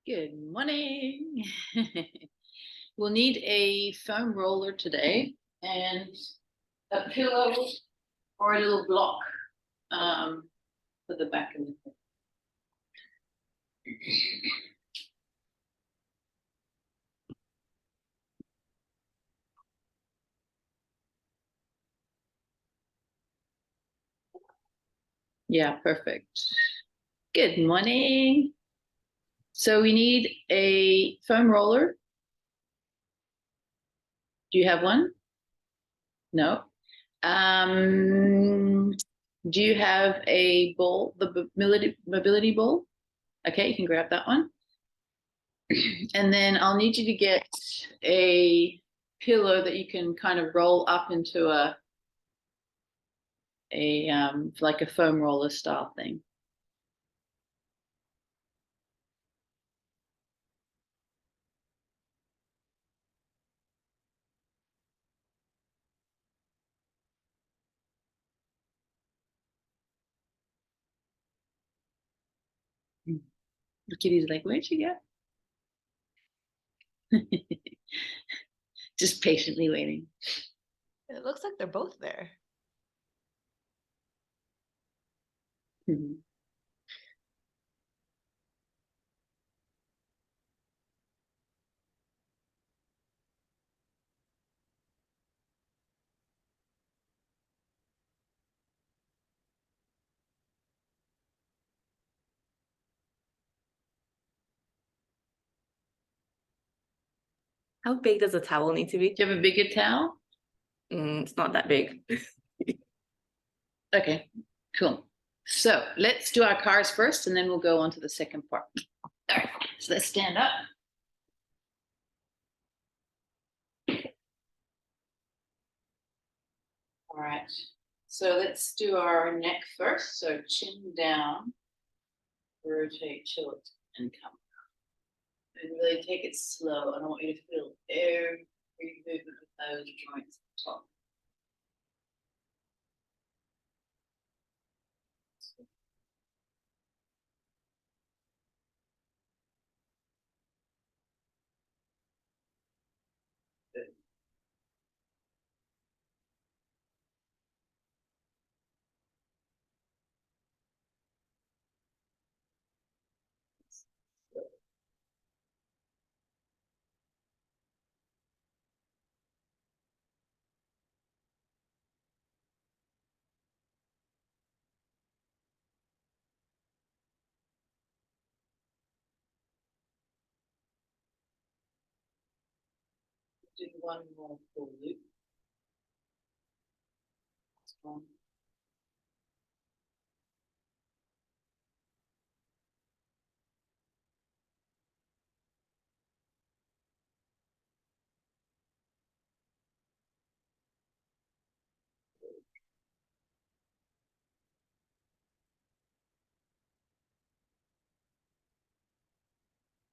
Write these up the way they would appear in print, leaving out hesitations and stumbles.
Good morning. We'll need a foam roller today and a pillow or a little block for the back of the head. Yeah, perfect. Good morning. So we need a foam roller. Do you have one? No. Do you have a ball, the mobility ball? Okay, you can grab that one. And then I'll need you to get a pillow that you can kind of roll up into like a foam roller style thing. The kitty's like, where'd she go? Just patiently waiting. It looks like they're both there. Mm-hmm. How big does a towel need to be? Do you have a bigger towel? It's not that big. Okay, cool. So let's do our cars first and then we'll go on to the second part. All right, so let's stand up. All right, so let's do our neck first. So chin down, rotate, tilt, and come. And really take it slow. I don't want you to feel every movement of those joints at the top. Do one more full loop. That's one.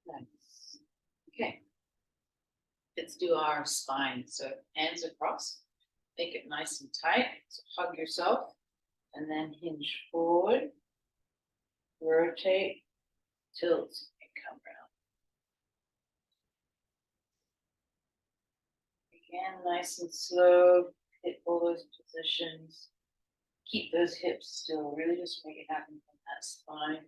Nice. Okay. Let's do our spine. So hands across, make it nice and tight. So hug yourself and then hinge forward, rotate, tilt, and come around. Again, nice and slow, hit all those positions. Keep those hips still, really just make it happen from that spine.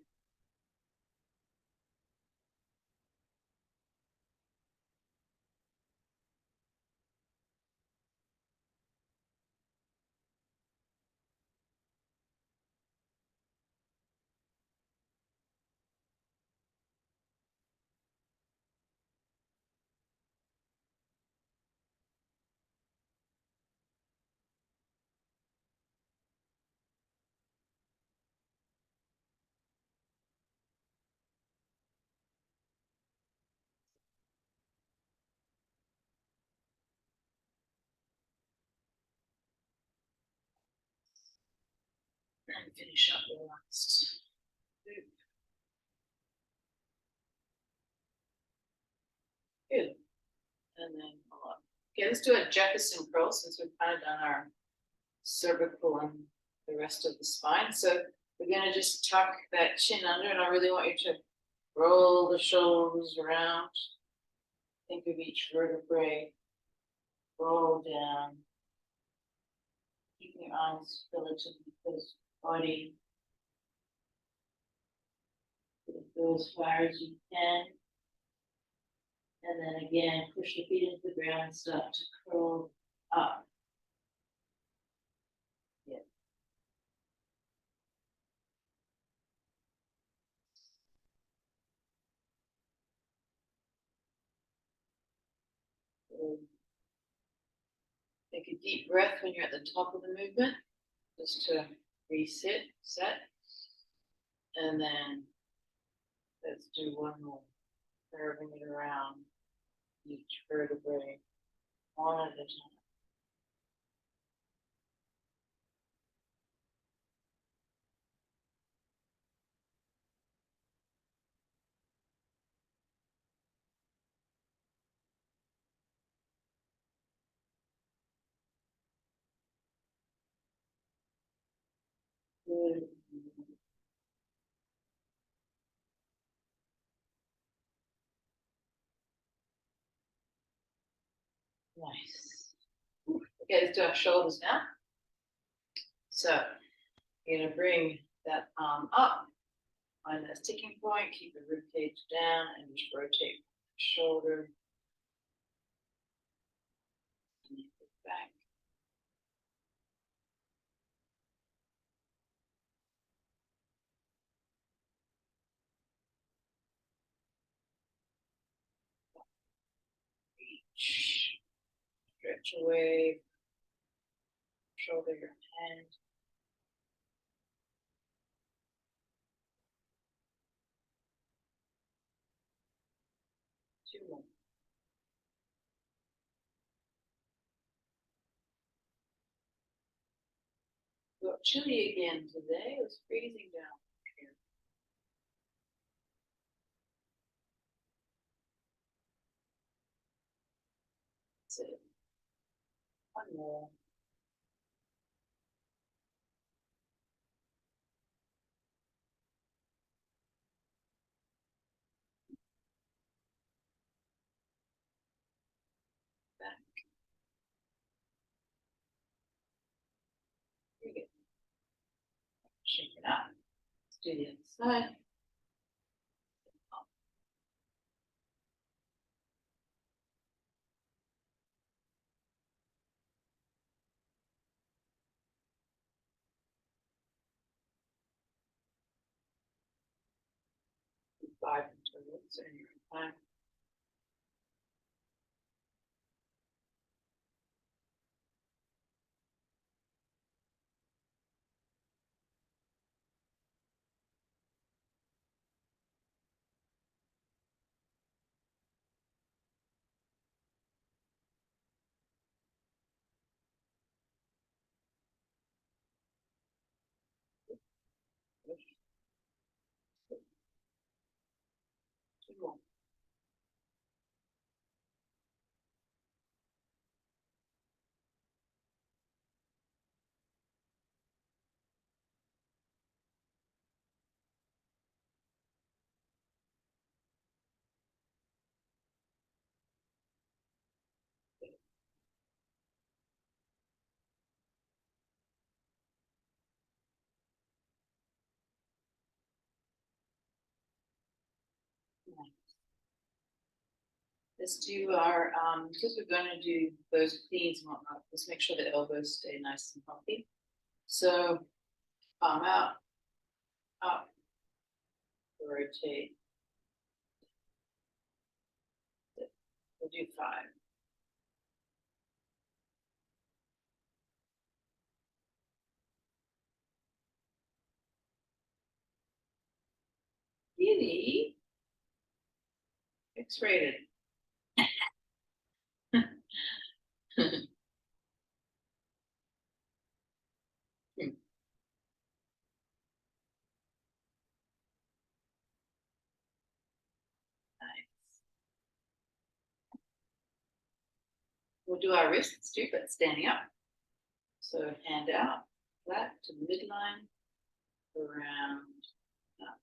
And finish up the last loop. and then pull up. Okay, let's do a Jefferson curl since we've kind of done our cervical and the rest of the spine. So we're gonna just tuck that chin under, and I really want you to roll the shoulders around. Think of each vertebrae. Roll down. Keep your eyes relatively close to the body. Go as far as you can. And then again, push the feet into the ground and start to curl up. Yeah. So take a deep breath when you're at the top of the movement, just to reset, set. And then let's do one more, curving it around each vertebrae, one at a time. Good. Nice. Okay, let's do our shoulders now. So you're gonna bring that arm up, find that sticking point, keep the rib cage down, and just rotate the shoulder. And back. Reach. Stretch away. Shoulder your hand. Two more. Got chilly again today. It was freezing down here. That's it. One more. Back. Very good. Shake it out. Let's do the other side. Five intervals in your time. Two more. Let's do our, because we're going to do those cleans and whatnot, let's make sure the elbows stay nice and healthy. So, palm out, up, rotate. We'll do 5. Really? X-rated. Nice. we'll do our wrists too, but standing up. So hand out, flat to the midline, around, up.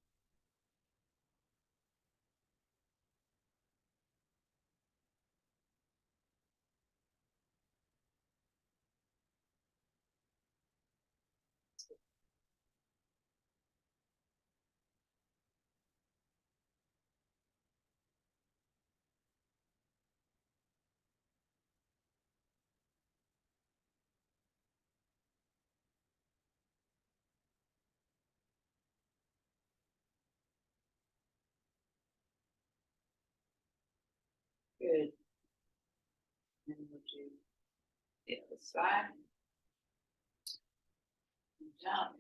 Good. And we'll do the other side. Down,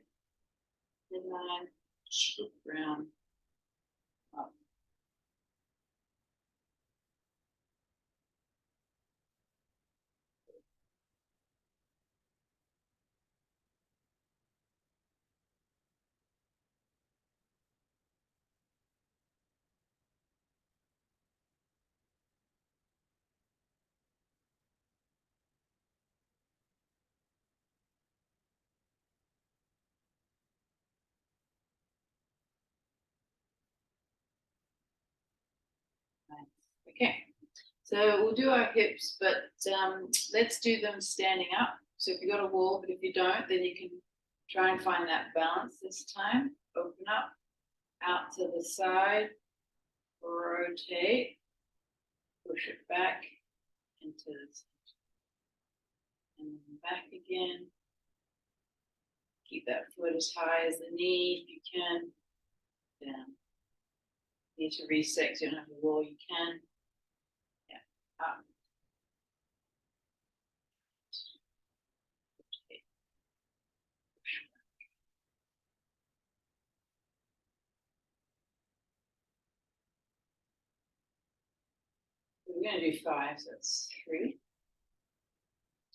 midline, swoop around, up. Nice. Okay, so we'll do our hips, but let's do them standing up. So if you've got a wall, but if you don't, then you can try and find that balance this time. Open up, out to the side, rotate, push it back into the center, and then back again. Keep that foot as high as the knee if you can. Down. Need to reset, so you don't have a wall, you can. Yeah, up. We're going to do 5, so that's 3.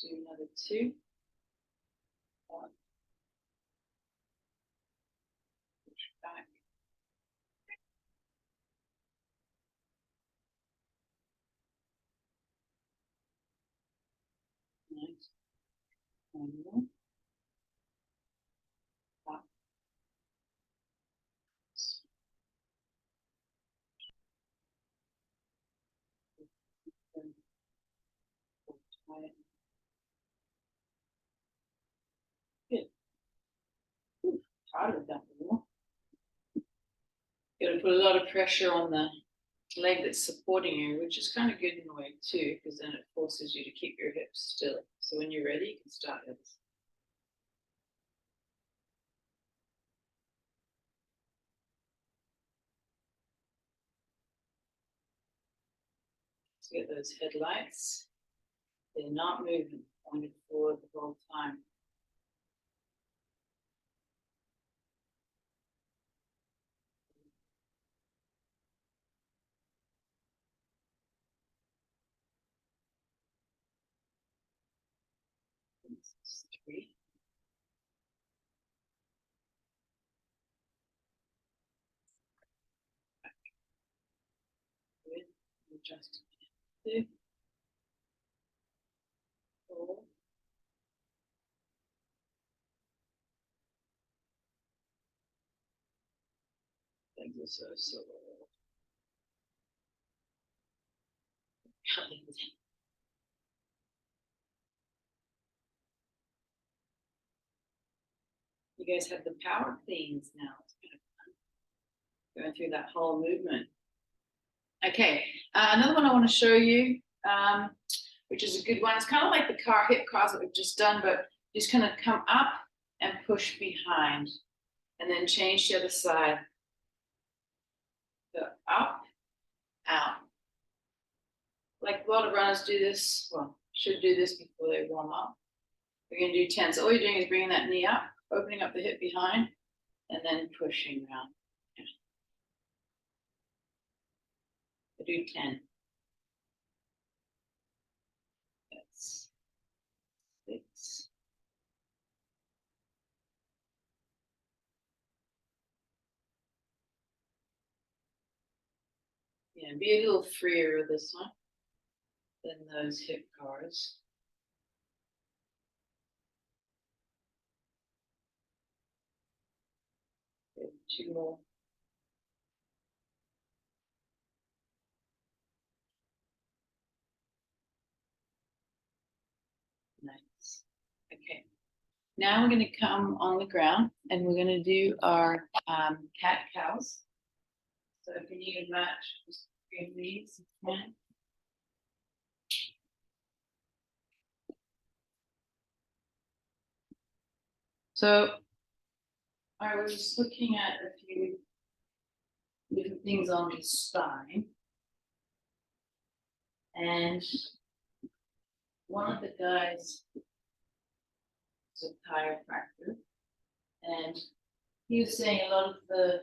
Do another 2. 1. Push back. Nice. 1 more. Up. Good. Harder with that more. Got to put a lot of pressure on the leg that's supporting you, which is kind of good in a way too, because then it forces you to keep your hips still. So when you're ready, you can start this. So get those headlights. They're not moving, pointed forward the whole time. This is 3. Good. Adjust. 2. 4. Legs are so sore. You guys have the power cleans now. It's kind of fun. Going through that whole movement. Okay, another one I want to show you, which is a good one. It's kind of like the hip cars that we've just done, but just kind of come up and push behind, and then change the other side. So up, out. Like a lot of runners do this, well, should do this before they warm up. We're going to do 10. So all you're doing is bringing that knee up, opening up the hip behind, and then pushing around. I do 10. That's 6. Yeah, be a little freer with this one. than those hip cars. Good, 2 more. Nice. Okay. Now we're going to come on the ground and we're going to do our cat cows. So if you need a match, just green these. So I was looking at a few different things on the spine. And one of the guys is a chiropractor. And he was saying a lot of the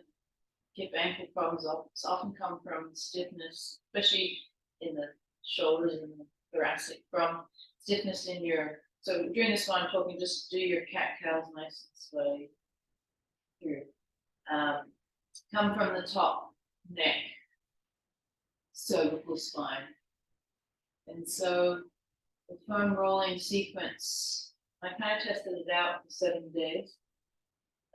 hip ankle problems often come from stiffness, especially in the shoulders and the thoracic, from stiffness in your. So during this one, I'm talking just do your cat cows nice and slow. Here, come from the top neck, cervical spine, and so the foam rolling sequence. I kind of tested it out for 7 days.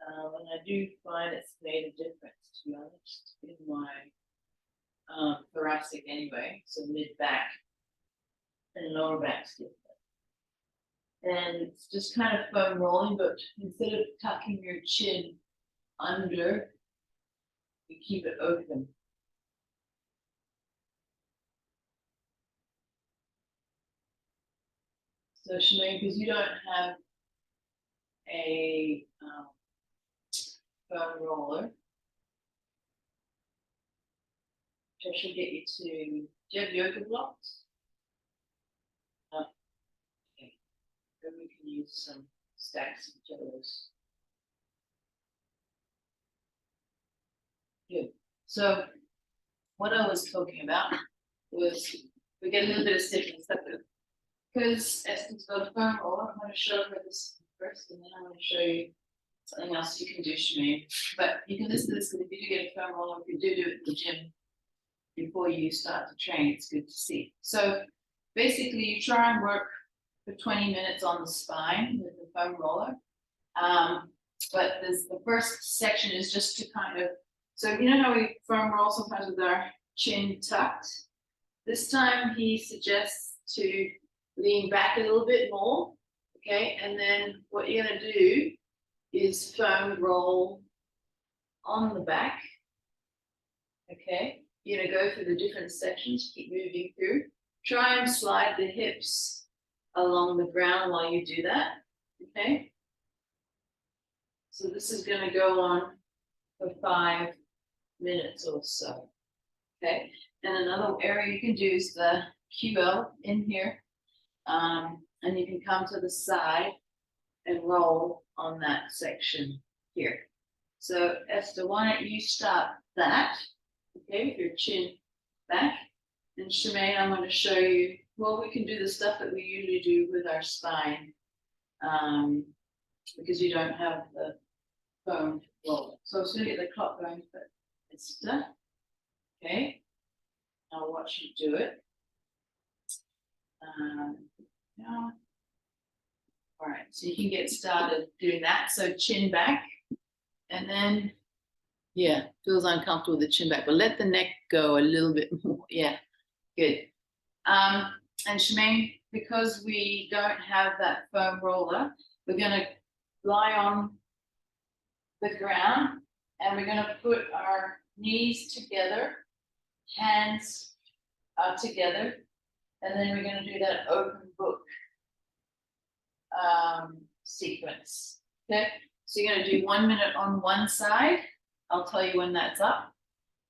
And I do find it's made a difference, to be honest, in my thoracic anyway, so mid back and lower back stiffness. And it's just kind of foam rolling, but instead of tucking your chin under, you keep it open. So Shemaine, because you don't have a foam roller, which I should get you to. Do you have yoga blocks? Okay. Then we can use some stacks of pillows. Good. So what I was talking about was we get a little bit of stiffness because Esther's got a foam roller. I'm going to show her this first, and then I'm going to show you something else you can do, Shemaine. But you can listen to this because if you do get a foam roller, if you do it at the gym before you start to train, it's good to see. So basically, you try and work for 20 minutes on the spine with the foam roller. But the first section is just to kind of, so you know how we foam roll sometimes with our chin tucked? This time he suggests to lean back a little bit more, okay? And then what you're gonna do is foam roll on the back, okay? You're gonna go through the different sections, keep moving through. Try and slide the hips along the ground while you do that, okay? So this is gonna go on for 5 minutes or so, okay? And another area you can do is the QL in here. And you can come to the side and roll on that section here. So Esther, why don't you start that, okay, with your chin back. And Shemaine, I'm going to show you, well, we can do the stuff that we usually do with our spine, because you don't have the foam roller. So I'm just going to get the clock going for Esther, okay? I'll watch you do it. Yeah. All right, so you can get started doing that. So chin back, and then, yeah, feels uncomfortable with the chin back, but let the neck go a little bit more. Yeah, good. And Shemaine, because we don't have that foam roller, we're gonna lie on the ground and we're gonna put our knees together, hands together, and then we're gonna do that open book sequence, okay? So you're gonna do 1 minute on one side. I'll tell you when that's up,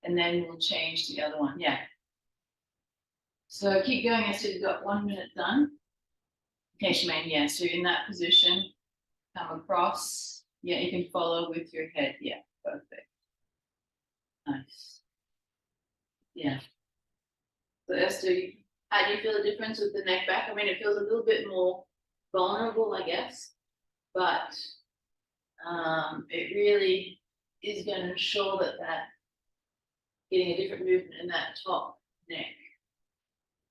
and then we'll change to the other one, yeah. So keep going until you've got 1 minute done. Okay, Shemaine, yeah, so in that position, come across. Yeah, you can follow with your head, yeah, perfect. Nice. Yeah. So Esther, how do you feel the difference with the neck back? I mean, it feels a little bit more vulnerable, I guess, but it really is going to ensure that getting a different movement in that top neck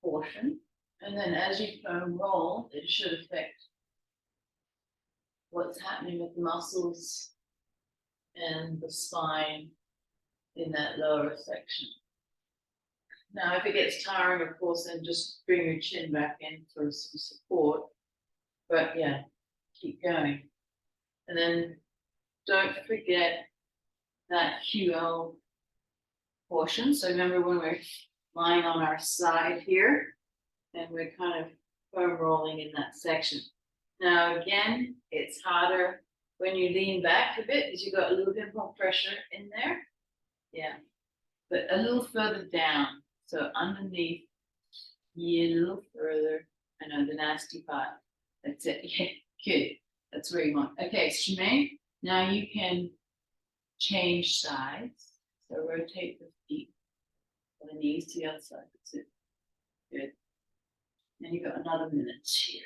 portion, And then as you foam roll, it should affect what's happening with the muscles and the spine in that lower section. Now, if it gets tiring, of course, then just bring your chin back in for some support. But yeah, keep going. And then don't forget that QL portion. So remember when we're lying on our side here and we're kind of foam rolling in that section. Now, again, it's harder when you lean back a bit because you've got a little bit more pressure in there. Yeah, but a little further down. So underneath, yeah, a little further. I know the nasty part. That's it. Yeah, good. That's where you want. Okay, Shemaine, now you can change sides. So rotate the feet from the knees to the other side. That's it. Good. And you've got another minute here.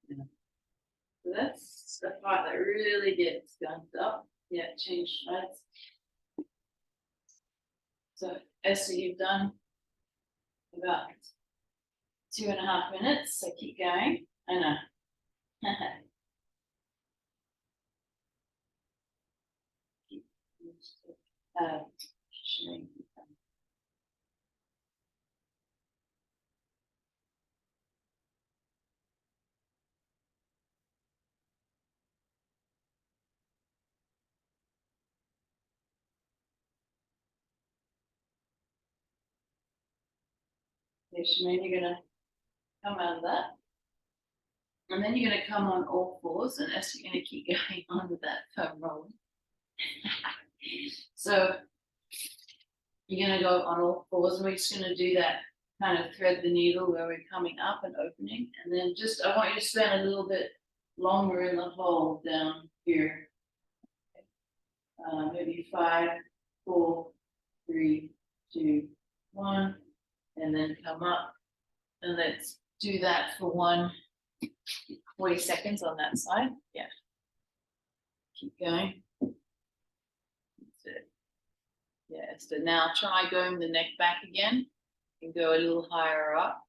Yeah. So that's the part that really gets gunked up. Yeah, change sides. So Esther, you've done about 2.5 minutes, so keep going. I know. Showing. Okay, Shemaine, you're gonna come out of that. And then you're gonna come on all fours, and Esther, you're gonna keep going on with that foam rolling. So you're gonna go on all fours, and we're just gonna do that kind of thread the needle where we're coming up and opening, and then just I want you to spend a little bit longer in the hole down here. Maybe 5, 4, 3, 2, 1, and then come up, and let's do that for 40 seconds on that side. Yeah. Keep going. That's it. Yeah, so now try going the neck back again and go a little higher up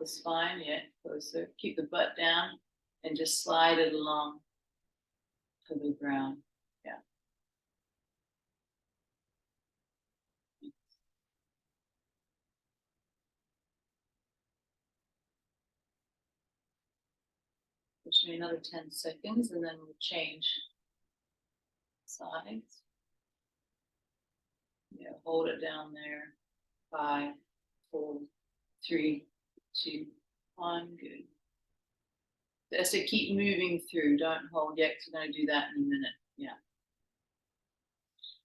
the spine. Yeah, closer. Keep the butt down and just slide it along to the ground. Yeah. Just another 10 seconds and then we'll change sides. Yeah, hold it down there. 5, 4, 3, 2, 1. Good. So keep moving through. Don't hold yet because we're going to do that in a minute. Yeah.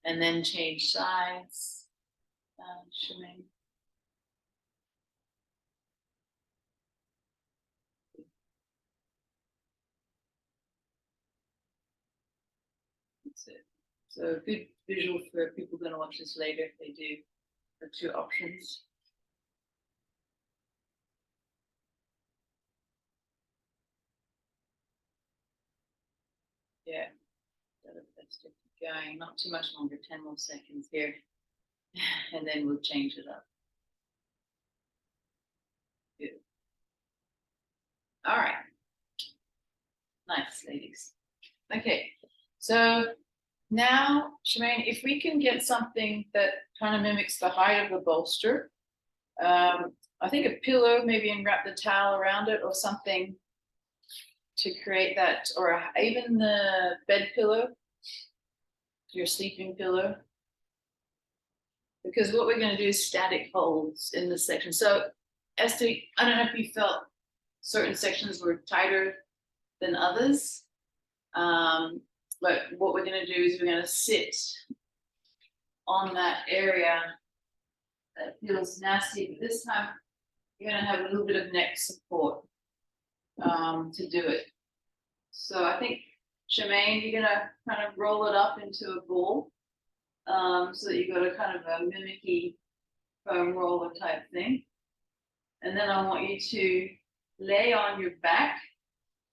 And then change sides. Shemaine. That's it. So good visual for people going to watch this later if they do the 2 options. Yeah, let's keep going. Not too much longer, 10 more seconds here. And then we'll change it up. Good. All right. Nice, ladies. Okay, so now, Shemaine, if we can get something that kind of mimics the height of the bolster, I think a pillow, maybe, and wrap the towel around it or something to create that, or even the bed pillow, your sleeping pillow. Because what we're going to do is static holds in this section. So, Esther, I don't know if you felt certain sections were tighter than others. But what we're going to do is we're going to sit on that area that feels nasty, but this time you're going to have a little bit of neck support to do it. So I think, Shemaine, you're going to kind of roll it up into a ball so that you've got a kind of a mimicky foam roller type thing. And then I want you to lay on your back.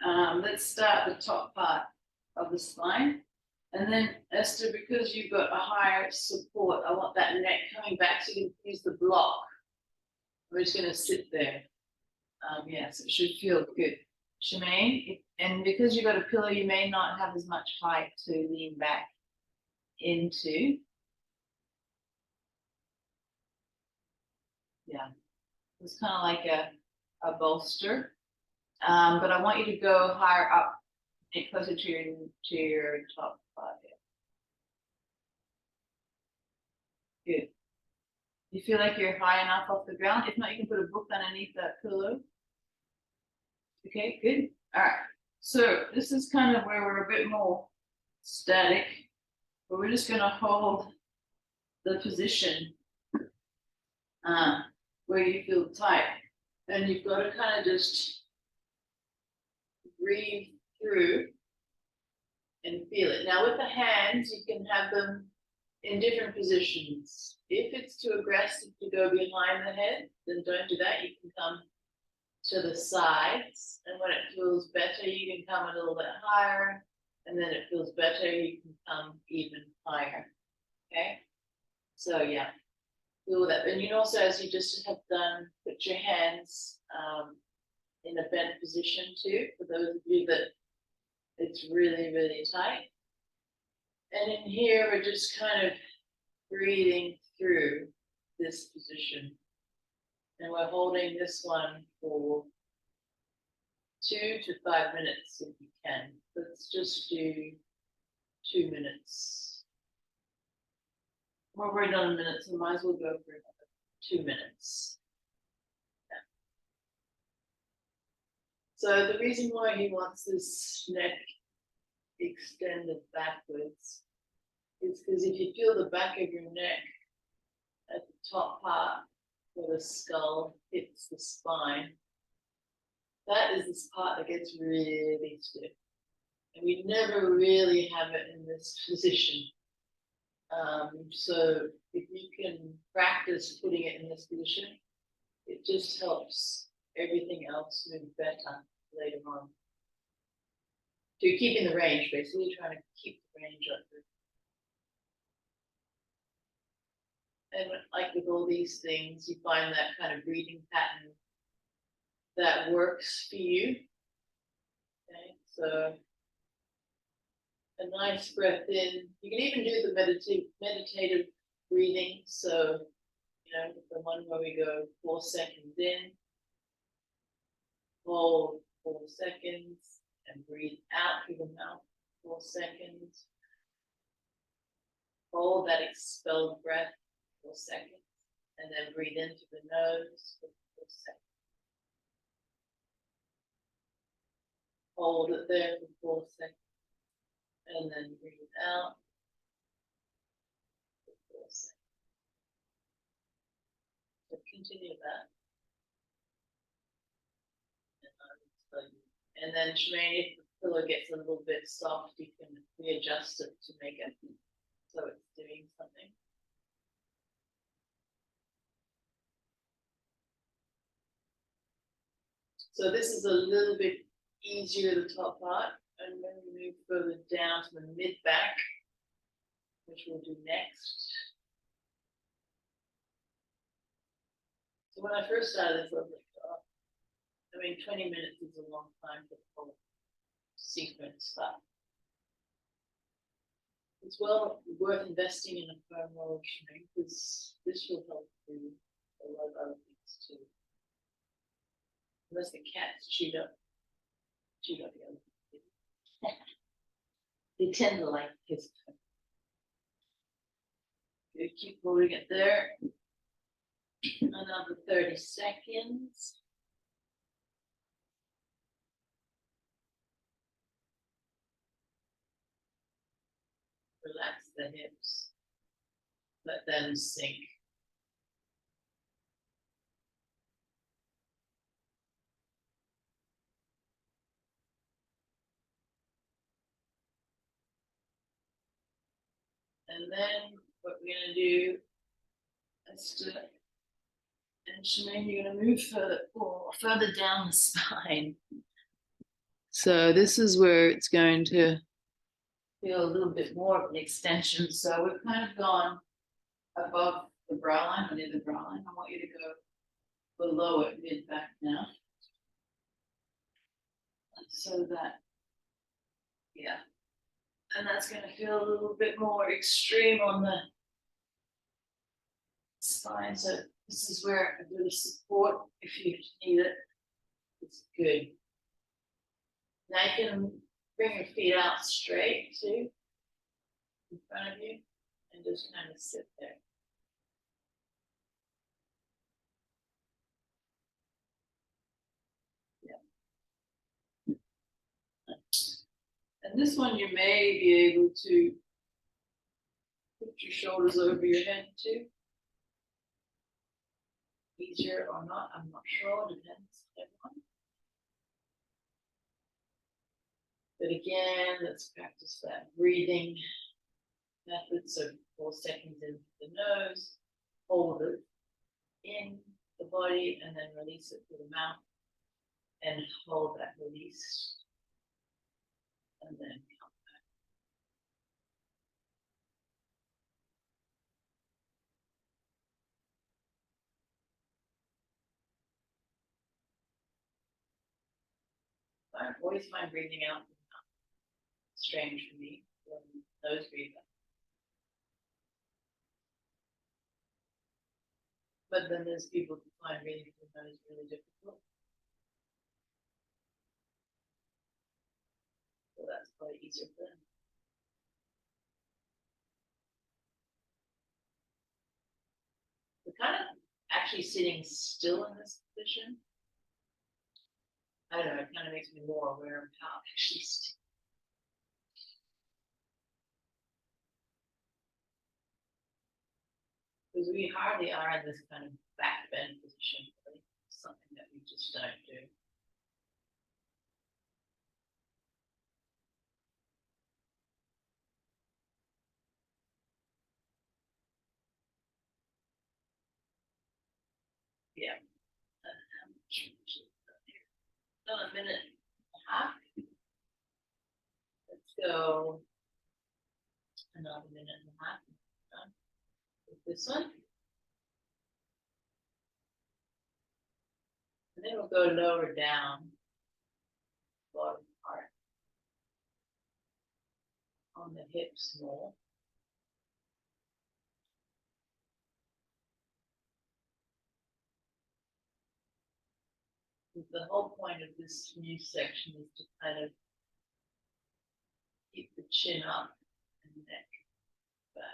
Let's start the top part of the spine. And then, Esther, because you've got a higher support, I want that neck coming back so you can use the block We're just gonna sit there. Yes, it should feel good. Shemaine, and because you've got a pillow, you may not have as much height to lean back into. Yeah, it's kind of like a bolster. But I want you to go higher up, closer to your top part here. Good. You feel like you're high enough off the ground? If not, you can put a book underneath that pillow. Okay, good. All right. So this is kind of where we're a bit more static, but we're just going to hold the position where you feel tight. And you've got to kind of just breathe through and feel it. Now with the hands, you can have them in different positions. If it's too aggressive to go behind the head, then don't do that. You can come to the sides, and when it feels better, you can come a little bit higher, and then it feels better, you can come even higher. Okay, so yeah, feel that. And you can also, as you just have done, put your hands in a bent position too, for those of you that it's really, really tight. And in here, we're just kind of breathing through this position. And we're holding this one for 2 to 5 minutes if you can. Let's just do 2 minutes. We're already on a minute, so might as well go for another 2 minutes. Yeah. So the reason why he wants this neck extended backwards is because if you feel the back of your neck at the top part where the skull hits the spine, that is this part that gets really stiff. And we never really have it in this position. So if you can practice putting it in this position, it just helps everything else move better later on. So you're keeping the range, basically trying to keep the range up. And like with all these things, you find that kind of breathing pattern that works for you. Okay, so a nice breath in. You can even do the meditative breathing. So, you know, the one where we go 4 seconds in, hold 4 seconds, and breathe out through the mouth 4 seconds. Hold that expelled breath 4 seconds, and then breathe into the nose for 4 seconds. Hold it there for 4 seconds, and then breathe out for 4 seconds. So continue that. And then Shemaine, if the pillow gets a little bit soft, you can readjust it to make it so it's doing something. So this is a little bit easier, the top part, and then we move further down to the mid back, which we'll do next. So when I first started this, I was like, oh, I mean, 20 minutes is a long time for the whole sequence, but it's well worth investing in a firm roll because this will help do a lot of other things too. Unless the cats chewed up the other thing. They tend to like this. You keep holding it there. Another 30 seconds. Relax the hips. Let them sink. And then what we're going to do is to, and Shemaine, you're going to move further down the spine. So this is where it's going to feel a little bit more of an extension. So we've kind of gone above the brow line, or near the brow line. I want you to go below it, mid back now. So that, yeah. And that's gonna feel a little bit more extreme on the spine. So this is where a bit of support, if you need it, it's good. Now you can bring your feet out straight too, in front of you, and just kind of sit there. And this one you may be able to put your shoulders over your head too. Easier or not, I'm not sure, depends on everyone. But again, let's practice that breathing method. So 4 seconds in the nose, hold it in the body, and then release it through the mouth, and hold that release, and then come back. I always find breathing out strange for me when nose breathing. But then there's people who find breathing through the nose really difficult. So that's probably easier for them. We're kind of actually sitting still in this position. I don't know, it kind of makes me more aware of how I'm actually still. Because we hardly are in this kind of back bend position, really. Something that we just don't do. Yeah. Another minute and a half. Let's go another minute and a half. Done with this one. And then we'll go lower down, bottom part on the hips more. The whole point of this new section is to kind of keep the chin up and neck back.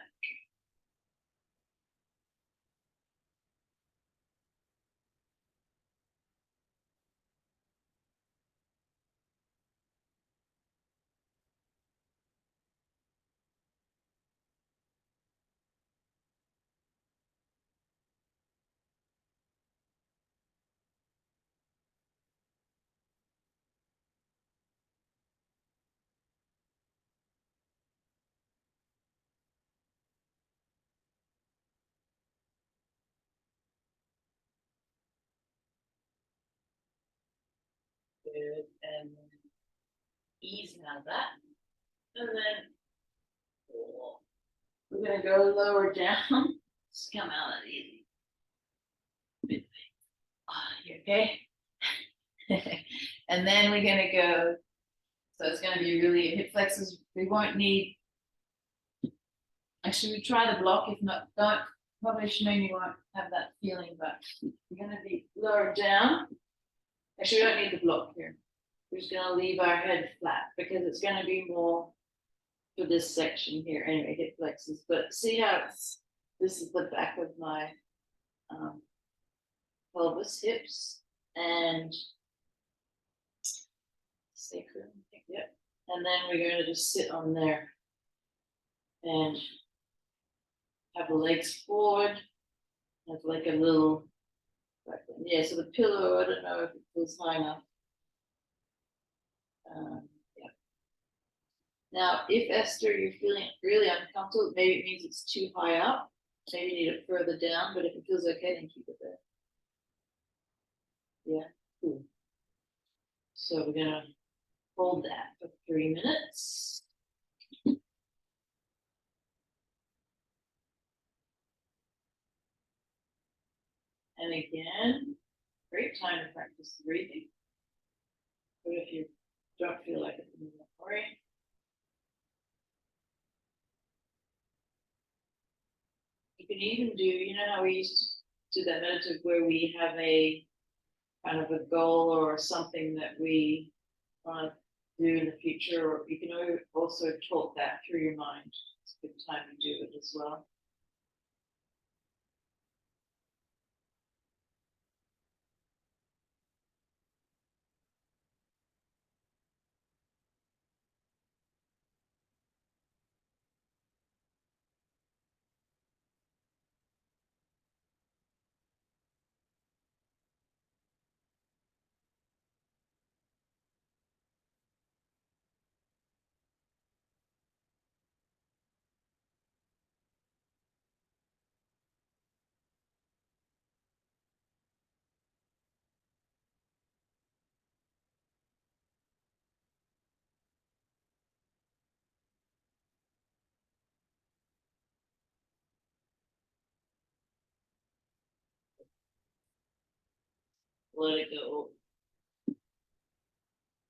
Good, and then ease out that. And then we're gonna go lower down. Just come out that easy. You okay? And then we're gonna go, so it's gonna be really hip flexors. We won't need, actually we try the block, if not, don't, probably Shimon, you won't have that feeling, but we're gonna be lower down. Actually, we don't need the block here. We're just gonna leave our head flat because it's gonna be more for this section here, anyway, hip flexors. But see how it's, this is the back of my pelvis, hips, and sacrum, yep. And then we're gonna just sit on there and have the legs forward. Have like a little, yeah, so the pillow, I don't know if it feels high enough. Yeah. Now, if Esther, you're feeling really uncomfortable, maybe it means it's too high up. Maybe you need it further down, but if it feels okay, then keep it there. Yeah, cool. So we're gonna hold that for 3 minutes. And again, Great time to practice breathing. But if you don't feel like it, don't worry. You can even do, you know how we used to do that meditative where we have a kind of a goal or something that we want to do in the future, or you can also talk that through your mind. It's a good time to do it as well. Let it go.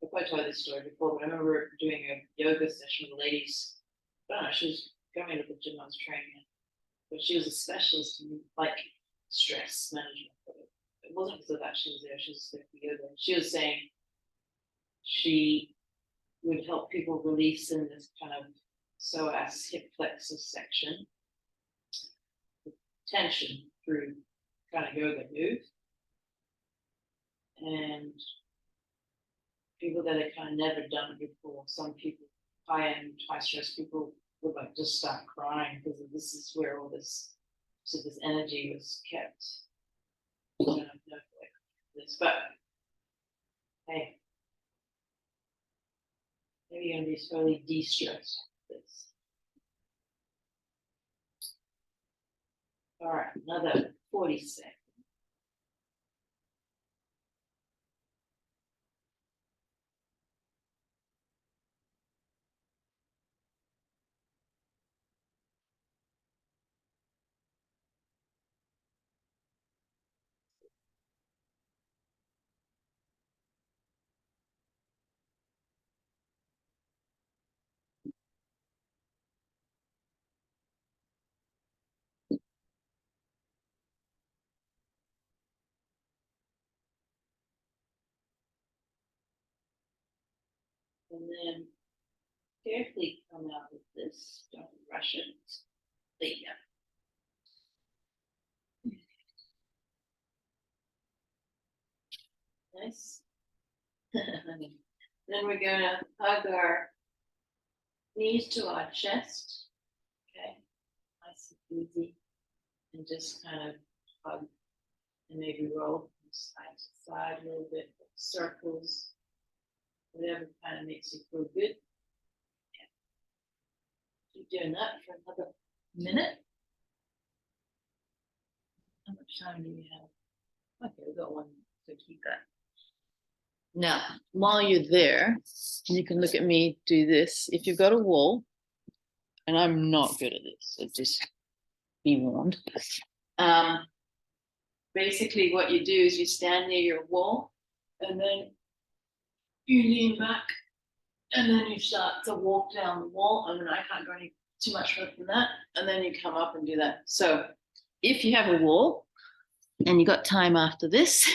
I've probably told this story before, but I remember doing a yoga session with ladies. I don't know, she was going to the gym I was training in, but she was a specialist in like stress management. It wasn't because of that she was there, she was there for yoga. She was saying she would help people release in this kind of psoas hip flexor section, tension through kind of yoga move. And people that had kind of never done it before, some people, high-end, high-stress people would like just start crying because this is where all this, so this energy was kept. I don't know like this, but hey, maybe you're gonna be slowly de-stressed with this. All right, another 40 seconds. And then carefully come out of this. Don't rush it. There you go. Nice. Then we're going to hug our knees to our chest. Okay. Nice and easy. And just kind of hug and maybe roll from side to side a little bit, circles, whatever kind of makes you feel good. Keep doing that for another minute. How much time do we have? Okay, we've got 1 minute, so keep that. Now, while you're there, you can look at me do this. If you've got a wall, and I'm not good at this, so just be warned. Basically, what you do is you stand near your wall, and then you lean back, and then you start to walk down the wall. I mean, I can't go any too much further than that, and then you come up and do that. So, if you have a wall, and you got time after this,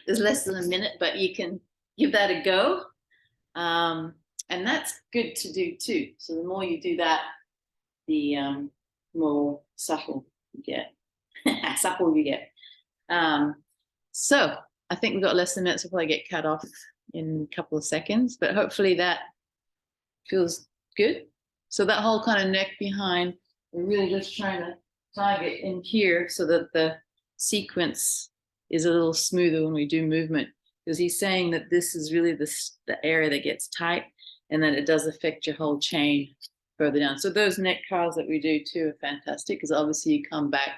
there's less than a minute, but you can give that a go. And that's good to do too. So the more you do that, the more supple you get. Supple you get. So I think we've got less than a minute, so we'll probably get cut off in a couple of seconds, but hopefully that feels good. So that whole kind of neck behind, we're really just trying to target in here so that the sequence is a little smoother when we do movement, because he's saying that this is really the area that gets tight, and that it does affect your whole chain further down. So those neck curls that we do too are fantastic, because obviously you come back